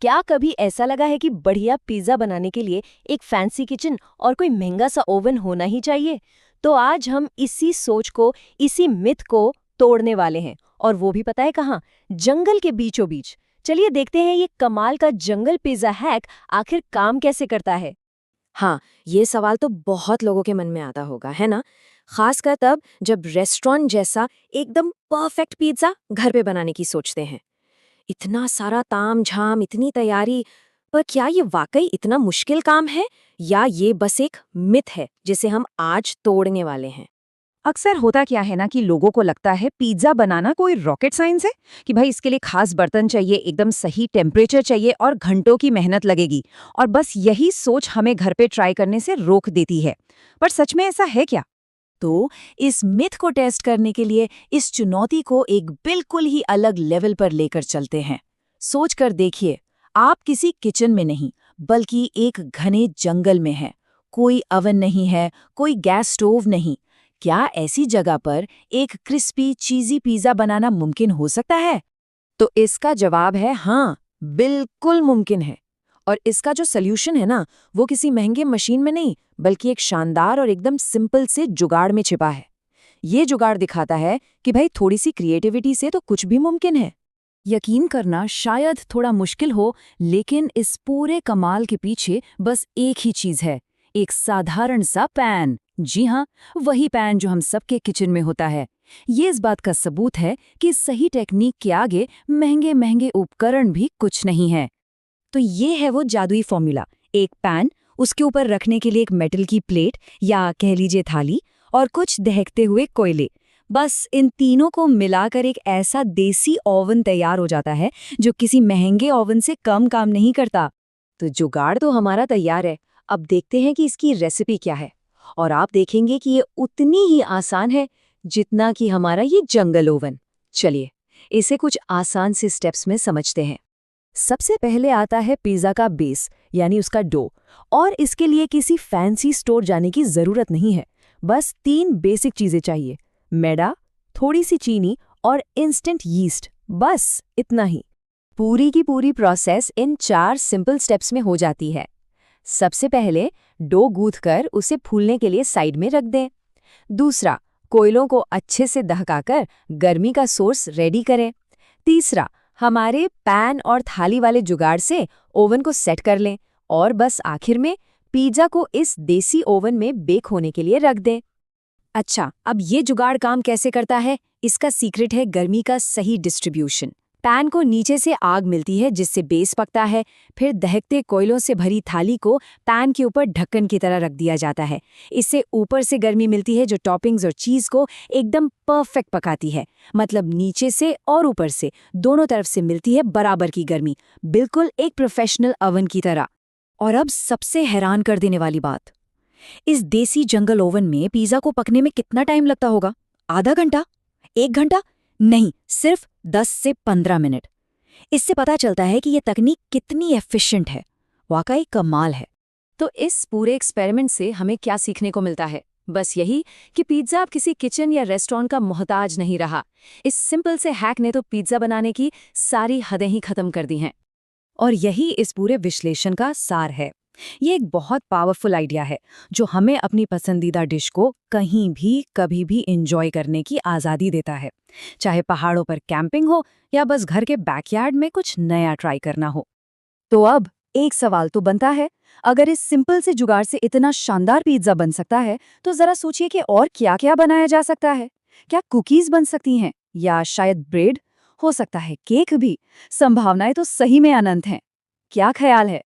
क्या कभी ऐसा लगा है कि बढ़िया पिज्जा बनाने के लिए एक फैंसी किचन और कोई महंगा सा ओवन होना ही चाहिए? तो आज हम इसी सोच को, इसी मिथ को तोड़ने वाले हैं। और वो भी पता है कहाँ? जंगल के बीचों बीच। चलिए देखते हैं ये कमाल का जंगल पिज्जा हैक आखिर काम कैसे करता है। हाँ, ये सवाल तो बहुत लोगों के मन में आता होगा, है ना? खासकर तब जब रेस्टोरेंट जैसा एकदम परफेक्ट पिज्जा घर पे बनाने की सोचते हैं। इतना सारा ताम-झाम, इतनी तैयारी, पर क्या ये वाकई इतना मुश्किल काम है या ये बस एक मिथ है जिसे हम आज तोड़ने वाले हैं? अक्सर होता क्या है ना कि लोगों को लगता है पिज्जा बनाना कोई रॉकेट साइंस है कि भाई इसके लिए खास बर्तन चाहिए, एकदम सही टेम्परेचर चाहिए और घंटों की मेहनत लगेगी। और बस यही सोच हमें घर पे ट्राई करने से रोक देती है। पर सच में ऐसा है क्या? तो इस मिथ को टेस्ट करने के लिए इस चुनौती को एक बिल्कुल ही अलग लेवल पर लेकर चलते हैं। सोच कर देखिए, आप किसी किचन में नहीं बल्कि एक घने जंगल में हैं। कोई अवन नहीं है, कोई गैस स्टोव नहीं। क्या ऐसी जगह पर एक क्रिस्पी चीज़ी पिज़्ज़ा बनाना मुमकिन हो सकता है? तो इसका जवाब है हाँ, बिल्कुल मुमकिन है। और इसका जो सल्यूशन है ना, वो किसी महंगे मशीन में नहीं, बल्कि एक शानदार और एकदम सिंपल से जुगाड़ में छिपा है। ये जुगाड़ दिखाता है कि भाई थोड़ी सी क्रिएटिविटी से तो कुछ भी मुमकिन है। यकीन करना शायद थोड़ा मुश्किल हो, लेकिन इस पूरे कमाल के पीछे बस एक ही चीज़ है, एक साधारण सा पैन। जी हाँ, वही पैन जो हम सबके किचन में होता है। ये इस बात का सबूत है कि सही टेक्निक के आगे महंगे महंगे उपकरण भी कुछ नहीं है। तो ये है वो जादुई फॉर्मूला। एक पैन, उसके ऊपर रखने के लिए एक मेटल की प्लेट या कह लीजिए थाली, और कुछ दहकते हुए कोयले। बस इन तीनों को मिलाकर एक ऐसा देसी ओवन तैयार हो जाता है जो किसी महंगे ओवन से कम काम नहीं करता। तो जुगाड़ तो हमारा तैयार है। अब देखते हैं कि इसकी रेसिपी क्या है। और आप देखेंगे कि ये उतनी ही आसान है जितना कि हमारा ये जंगल ओवन। चलिए, इसे कुछ आसान से स्टेप्स में समझते हैं। सबसे पहले आता है पिज़्ज़ा का बेस, यानी उसका डो। और इसके लिए किसी फैंसी स्टोर जाने की ज़रूरत नहीं है। बस 3 बेसिक चीज़ें चाहिए: मैदा, थोड़ी सी चीनी और इंस्टेंट यीस्ट। बस इतना ही। पूरी की पूरी प्रोसेस इन 4 सिंपल स्टेप्स में हो जाती है। सबसे पहले डो गूंथकर उसे फूलने के लिए साइड में रख दें। दूसरा, कोयलों को अच्छे से दहकाकर गर्मी का सोर्स रेडी करें। तीसरा, हमारे पैन और थाली वाले जुगाड़ से ओवन को सेट कर लें। और बस आखिर में पिज़्ज़ा को इस देसी ओवन में बेक होने के लिए रख दें। अच्छा, अब ये जुगाड़ काम कैसे करता है? इसका सीक्रेट है गर्मी का सही डिस्ट्रीब्यूशन। पैन को नीचे से आग मिलती है जिससे बेस पकता है। फिर दहकते कोयलों से भरी थाली को पैन के ऊपर ढक्कन की तरह रख दिया जाता है। इससे ऊपर से गर्मी मिलती है जो टॉपिंग्स और चीज़ को एकदम परफेक्ट पकाती है। मतलब नीचे से और ऊपर से दोनों तरफ से मिलती है बराबर की गर्मी, बिल्कुल एक प्रोफेशनल अवन की तरह। और अब सबसे हैरान कर देने वाली बात, इस देसी जंगल ओवन में पिज़्ज़ा को पकने में कितना टाइम लगता होगा? आधा घंटा? 1 घंटा? नहीं, सिर्फ 10 से 15 मिनट। इससे पता चलता है कि ये तकनीक कितनी एफिशिएंट है। वाकई कमाल है। तो इस पूरे एक्सपेरिमेंट से हमें क्या सीखने को मिलता है? बस यही कि पिज़्ज़ा अब किसी किचन या रेस्टोरेंट का मोहताज नहीं रहा। इस सिंपल से हैक ने तो पिज़्ज़ा बनाने की सारी हदें ही खत्म कर दी हैं। और यही इस पूरे विश्लेषण का सार है। ये एक बहुत पावरफुल आइडिया है जो हमें अपनी पसंदीदा डिश को कहीं भी कभी भी एंजॉय करने की आज़ादी देता है, चाहे पहाड़ों पर कैंपिंग हो या बस घर के बैकयार्ड में कुछ नया ट्राई करना हो। तो अब एक सवाल तो बनता है, अगर इस सिंपल से जुगाड़ से इतना शानदार पिज्ज़ा बन सकता है तो जरा सोचिए कि और क्या क्या बनाया जा सकता है। क्या कुकीज़ बन सकती हैं, या शायद ब्रेड? हो सकता है केक भी। संभावनाएं तो सही में अनंत हैं। क्या ख्याल है?